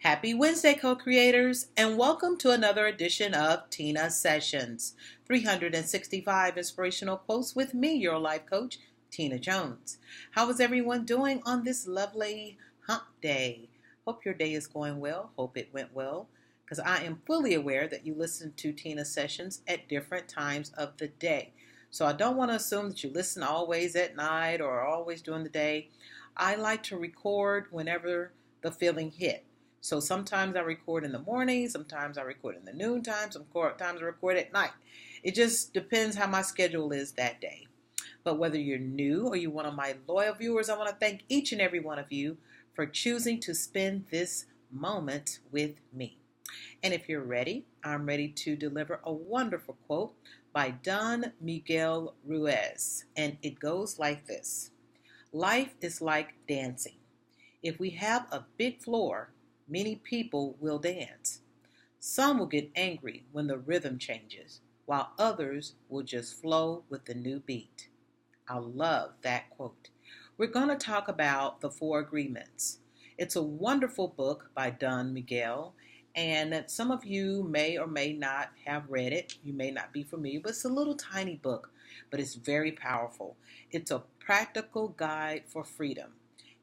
Happy Wednesday, co-creators, and welcome to another edition of Teena Sessions, 365 inspirational quotes with me, your life coach, Teena Jones. How is everyone doing on this lovely hump day? Hope your day is going well. Hope it went well, because I am fully aware that you listen to Teena Sessions at different times of the day. So I don't want to assume that you listen always at night or always during the day. I like to record whenever the feeling hits. So sometimes I record in the morning, sometimes I record in the noontime, sometimes I record at night. It just depends how my schedule is that day. But whether you're new or you're one of my loyal viewers, I want to thank each and every one of you for choosing to spend this moment with me. And if you're ready, I'm ready to deliver a wonderful quote by Don Miguel Ruiz. And it goes like this: Life is like dancing. If we have a big floor, many people will dance. Some will get angry when the rhythm changes, while others will just flow with the new beat. I love that quote. We're going to talk about the Four Agreements. It's a wonderful book by Don Miguel, and some of you may or may not have read it. You may not be familiar, but it's a little tiny book, but it's very powerful. It's a practical guide for freedom.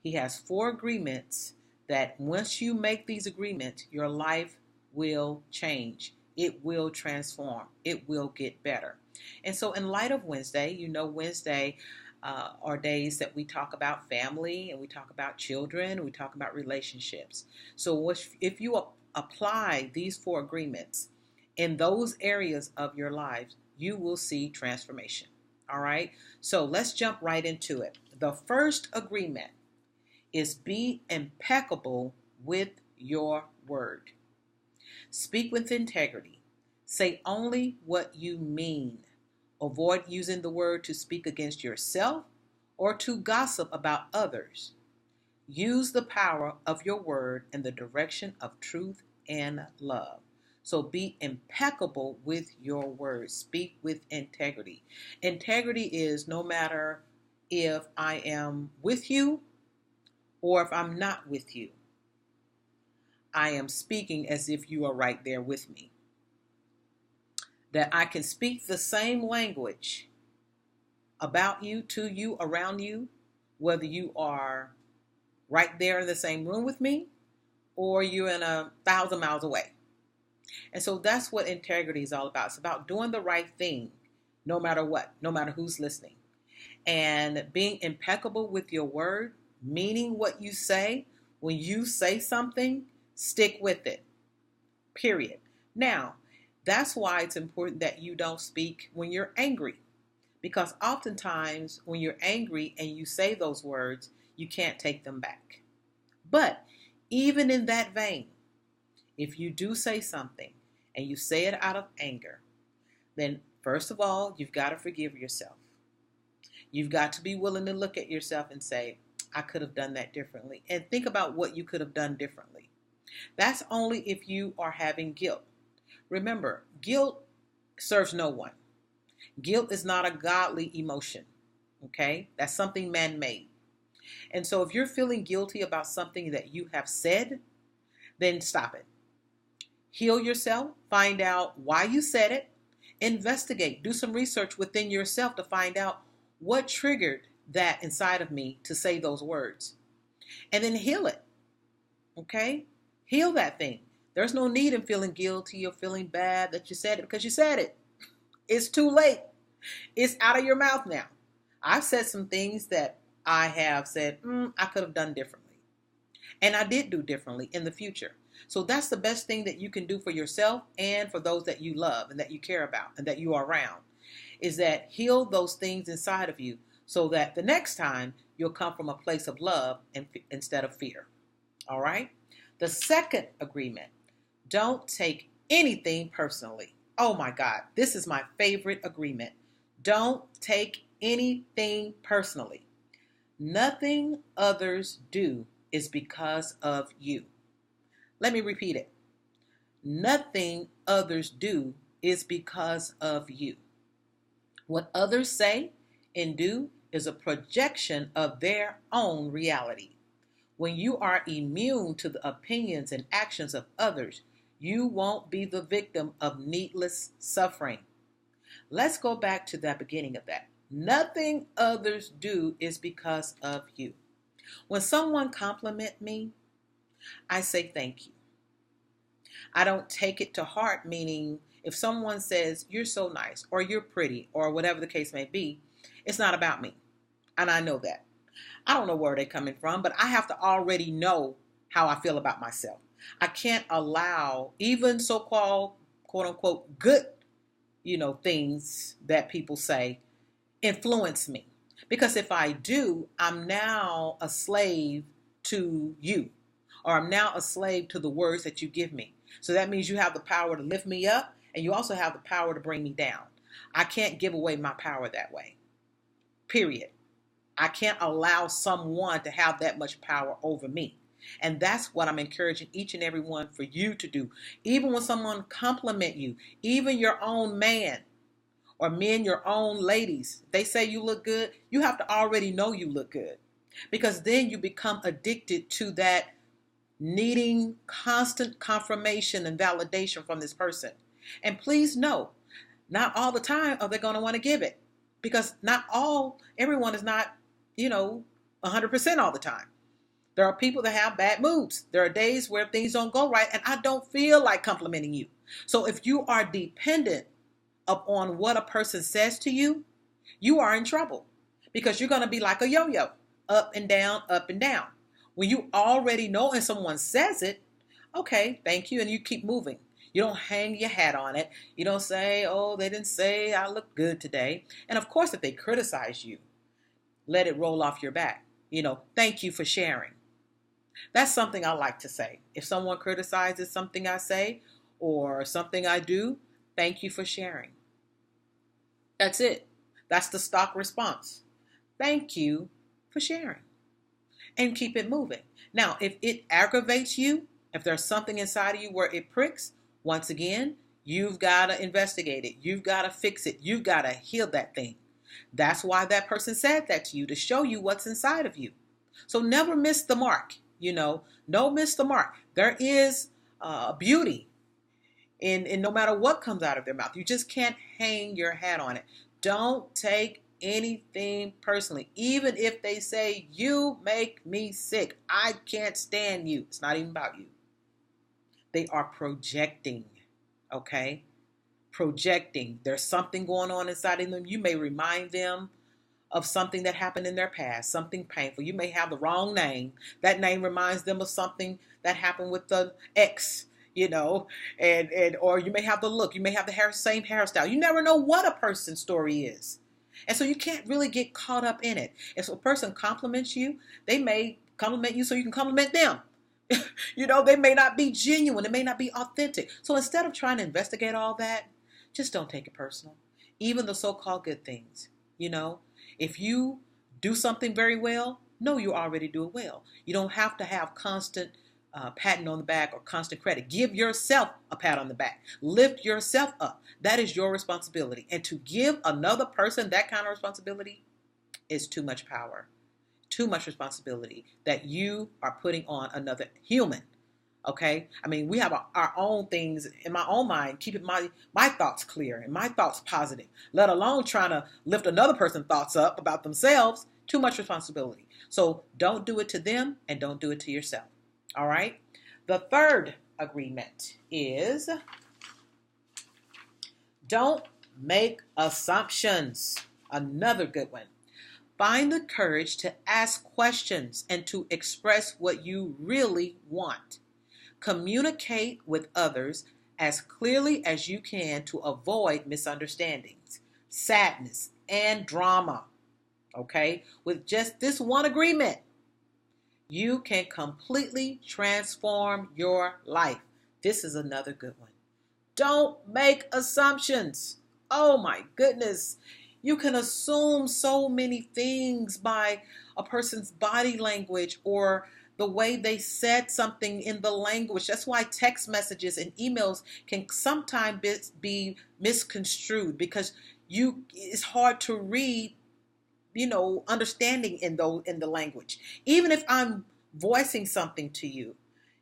He has four agreements that once you make these agreements, your life will change. It will transform. It will get better. And so in light of Wednesday, Wednesday are days that we talk about family and we talk about children and we talk about relationships. So if you apply these four agreements in those areas of your lives, you will see transformation. All right. So let's jump right into it. The first agreement is be impeccable with your word. Speak with integrity. Say only what you mean. Avoid using the word to speak against yourself or to gossip about others. Use the power of your word in the direction of truth and love. So be impeccable with your words. Speak with integrity. Integrity is no matter if I am with you or if I'm not with you, I am speaking as if you are right there with me. That I can speak the same language about you, to you, around you, whether you are right there in the same room with me or you're in 1,000 miles away. And so that's what integrity is all about. It's about doing the right thing, no matter what, no matter who's listening. And being impeccable with your word, meaning what you say. When you say something, stick with it, period. Now, that's why it's important that you don't speak when you're angry. Because oftentimes when you're angry and you say those words, you can't take them back. But even in that vein, if you do say something and you say it out of anger, then first of all, you've got to forgive yourself. You've got to be willing to look at yourself and say, I could have done that differently. And think about what you could have done differently. That's only if you are having guilt. Remember, guilt serves no one. Guilt is not a godly emotion. Okay? That's something man-made. And so if you're feeling guilty about something that you have said, then stop it. Heal yourself. Find out why you said it. Investigate. Do some research within yourself to find out what triggered that inside of me to say those words. And then heal it. Okay? Heal that thing. There's no need in feeling guilty or feeling bad that you said it because you said it. It's too late. It's out of your mouth now. I've said some things that I have said, I could have done differently. And I did do differently in the future. So that's the best thing that you can do for yourself and for those that you love and that you care about and that you are around, is that heal those things inside of you so that the next time you'll come from a place of love instead of fear. All right? The second agreement, don't take anything personally. Oh my God, this is my favorite agreement. Don't take anything personally. Nothing others do is because of you. Let me repeat it. Nothing others do is because of you. What others say and do is a projection of their own reality. When you are immune to the opinions and actions of others, you won't be the victim of needless suffering. Let's go back to the beginning of that. Nothing others do is because of you. When someone compliments me, I say thank you. I don't take it to heart, meaning if someone says, you're so nice, or you're pretty, or whatever the case may be, it's not about me. And I know that. I don't know where they're coming from, but I have to already know how I feel about myself. I can't allow even so-called, quote unquote, good, things that people say influence me. Because if I do, I'm now a slave to you, or I'm now a slave to the words that you give me. So that means you have the power to lift me up, and you also have the power to bring me down. I can't give away my power that way. Period. I can't allow someone to have that much power over me. And that's what I'm encouraging each and every one for you to do. Even when someone compliment you, even your own man or men, your own ladies, they say you look good, you have to already know you look good. Because then you become addicted to that needing constant confirmation and validation from this person. And please know, not all the time are they going to want to give it. Because everyone is not 100% all the time. There are people that have bad moods. There are days where things don't go right and I don't feel like complimenting you. So if you are dependent upon what a person says to you, you are in trouble because you're going to be like a yo-yo, up and down, up and down. When you already know and someone says it, okay, thank you, and you keep moving. You don't hang your hat on it. You don't say, oh, they didn't say I look good today. And of course, if they criticize you, let it roll off your back. Thank you for sharing. That's something I like to say. If someone criticizes something I say or something I do, thank you for sharing. That's it. That's the stock response. Thank you for sharing. And keep it moving. Now, if it aggravates you, if there's something inside of you where it pricks, once again, you've got to investigate it. You've got to fix it. You've got to heal that thing. That's why that person said that to you, to show you what's inside of you. So never miss the mark. Don't miss the mark. There is beauty in no matter what comes out of their mouth. You just can't hang your hat on it. Don't take anything personally. Even if they say, you make me sick, I can't stand you. It's not even about you. They are projecting, okay? Projecting. There's something going on inside of them. You may remind them of something that happened in their past, something painful. You may have the wrong name. That name reminds them of something that happened with the ex, and or you may have the look. You may have the same hairstyle. You never know what a person's story is. And so you can't really get caught up in it. If a person compliments you, they may compliment you so you can compliment them. They may not be genuine. It may not be authentic. So instead of trying to investigate all that, just don't take it personal. Even the so-called good things, If you do something very well, know you already do it well. You don't have to have constant patting on the back or constant credit. Give yourself a pat on the back. Lift yourself up. That is your responsibility. And to give another person that kind of responsibility is too much power, too much responsibility that you are putting on another human. Okay? I mean, we have our own things in my own mind, keeping my thoughts clear and my thoughts positive, let alone trying to lift another person's thoughts up about themselves. Too much responsibility. So don't do it to them and don't do it to yourself. All right? The third agreement is don't make assumptions. Another good one. Find the courage to ask questions and to express what you really want. Communicate with others as clearly as you can to avoid misunderstandings, sadness, and drama. Okay? With just this one agreement, you can completely transform your life. This is another good one. Don't make assumptions. Oh my goodness. You can assume so many things by a person's body language or the way they said something in the language. That's why text messages and emails can sometimes be misconstrued because it's hard to read, understanding in the language. Even if I'm voicing something to you.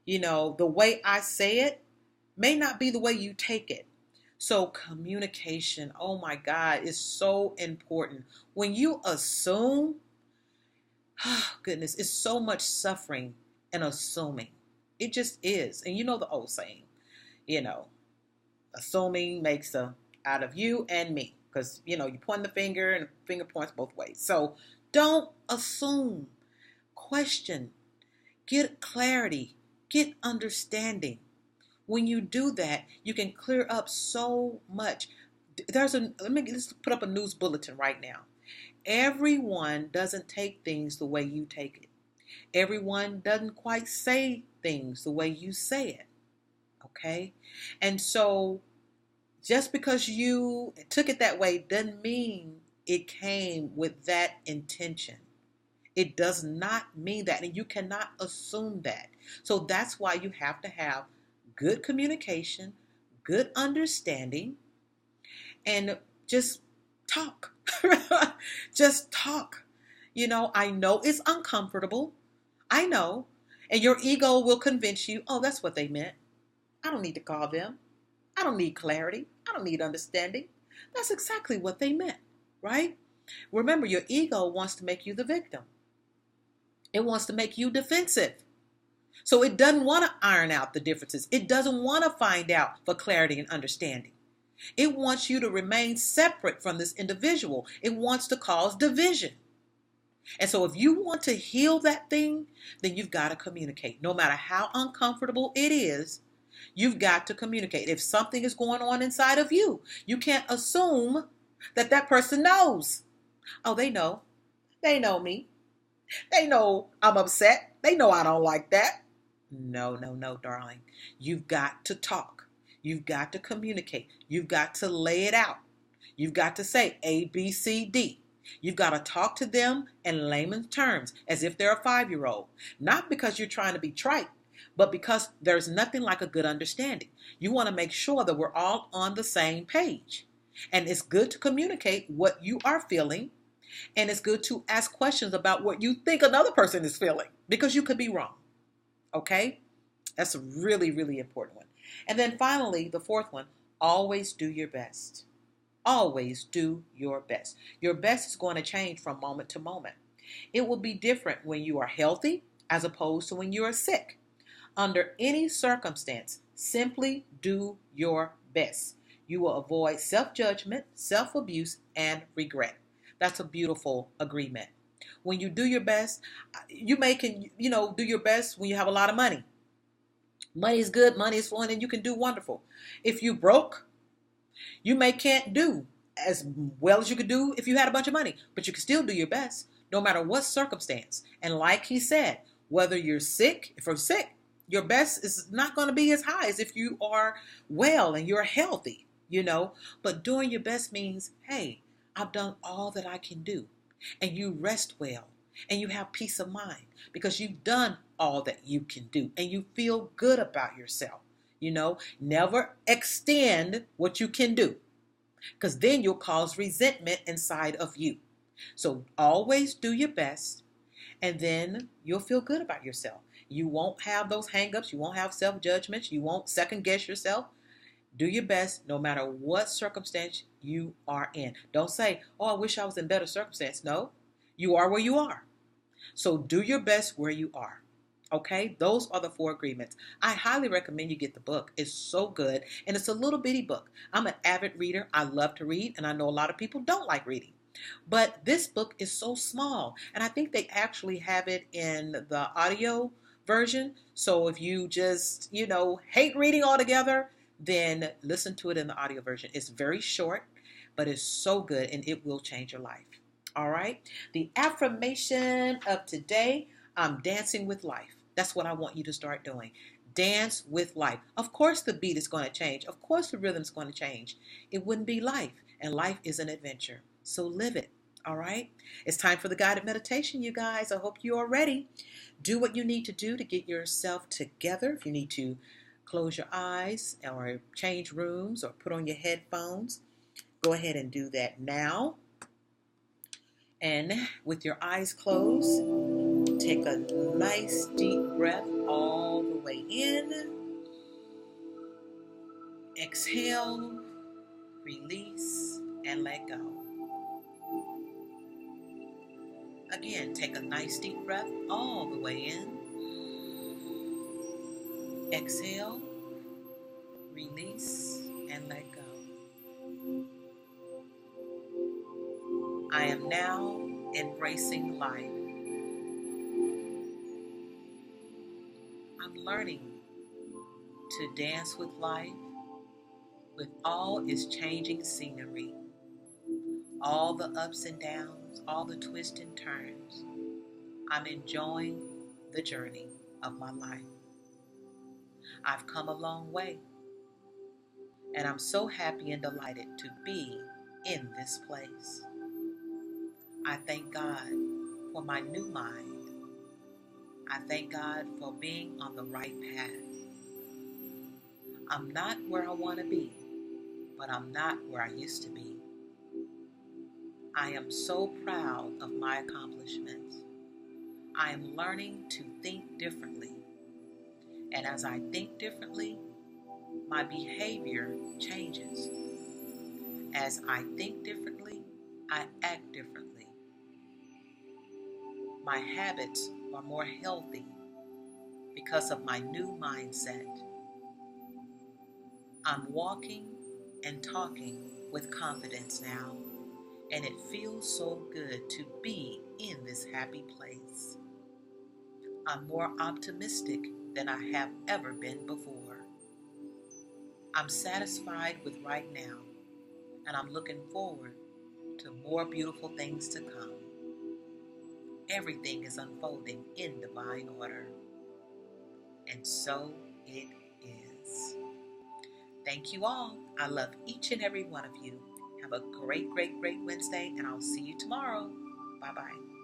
The way I say it may not be the way you take it. So communication, oh my God, is so important. When you assume, oh goodness, it's so much suffering in assuming. It just is. And you know the old saying, you know, assuming makes a out of you and me. Because, you point the finger and the finger points both ways. So don't assume. Question. Get clarity. Get understanding. When you do that, you can clear up so much. Let's put up a news bulletin right now. Everyone doesn't take things the way you take it. Everyone doesn't quite say things the way you say it. Okay? And so just because you took it that way doesn't mean it came with that intention. It does not mean that, and you cannot assume that. So that's why you have to have good communication, good understanding, and just talk. Just talk. I know it's uncomfortable. I know. And your ego will convince you, oh, that's what they meant. I don't need to call them. I don't need clarity. I don't need understanding. That's exactly what they meant, right? Remember, your ego wants to make you the victim. It wants to make you defensive. So it doesn't want to iron out the differences. It doesn't want to find out for clarity and understanding. It wants you to remain separate from this individual. It wants to cause division. And so if you want to heal that thing, then you've got to communicate. No matter how uncomfortable it is, you've got to communicate. If something is going on inside of you, you can't assume that that person knows. Oh, they know. They know me. They know I'm upset. They know I don't like that. No, darling. You've got to talk. You've got to communicate. You've got to lay it out. You've got to say A, B, C, D. You've got to talk to them in layman's terms as if they're a 5-year-old. Not because you're trying to be trite, but because there's nothing like a good understanding. You want to make sure that we're all on the same page. And it's good to communicate what you are feeling. And it's good to ask questions about what you think another person is feeling, because you could be wrong. Okay? That's a really, really important one. And then finally, the fourth one, always do your best. Always do your best. Your best is going to change from moment to moment. It will be different when you are healthy as opposed to when you are sick. Under any circumstance, simply do your best. You will avoid self-judgment, self-abuse, and regret. That's a beautiful agreement. When you do your best, you can do your best when you have a lot of money. Money is good, money is flowing, and you can do wonderful. If you broke, you can't do as well as you could do if you had a bunch of money, but you can still do your best no matter what circumstance. And like he said, whether you're sick, if you're sick, your best is not going to be as high as if you are well and you're healthy, But doing your best means, hey, I've done all that I can do. And you rest well and you have peace of mind because you've done all that you can do and you feel good about yourself. Never extend what you can do, because then you'll cause resentment inside of you. So always do your best, and then you'll feel good about yourself. You won't have those hang-ups. You won't have self-judgments. You won't second guess yourself. Do your best no matter what circumstance you are in. Don't say, oh, I wish I was in better circumstance. No, you are where you are. So do your best where you are. Okay, those are the 4 agreements. I highly recommend you get the book. It's so good, and it's a little bitty book. I'm an avid reader. I love to read, and I know a lot of people don't like reading. But this book is so small, and I think they actually have it in the audio version. So if you just, hate reading altogether, then listen to it in the audio version. It's very short, but it's so good, and it will change your life. All right, the affirmation of today, I'm dancing with life. That's what I want you to start doing. Dance with life. Of course the beat is going to change. Of course the rhythm is going to change. It wouldn't be life, and life is an adventure. So live it, all right? It's time for the guided meditation, you guys. I hope you are ready. Do what you need to do to get yourself together. If you need to close your eyes or change rooms or put on your headphones, go ahead and do that now. And with your eyes closed, Take a nice deep breath all the way in. Exhale, release, and let go. Again, take a nice deep breath all the way in. Exhale, release, and let go. I am now embracing life. I'm learning to dance with life, with all its changing scenery, all the ups and downs, all the twists and turns. I'm enjoying the journey of my life. I've come a long way, and I'm so happy and delighted to be in this place. I thank God for my new mind. I thank God for being on the right path. I'm not where I want to be, but I'm not where I used to be. I am so proud of my accomplishments. I am learning to think differently. And as I think differently, my behavior changes. As I think differently, I act differently. My habits are more healthy because of my new mindset. I'm walking and talking with confidence now, and it feels so good to be in this happy place. I'm more optimistic than I have ever been before. I'm satisfied with right now, and I'm looking forward to more beautiful things to come. Everything is unfolding in divine order, and so it is. Thank you all. I love each and every one of you. Have a great, great, great Wednesday, and I'll see you tomorrow. Bye-bye.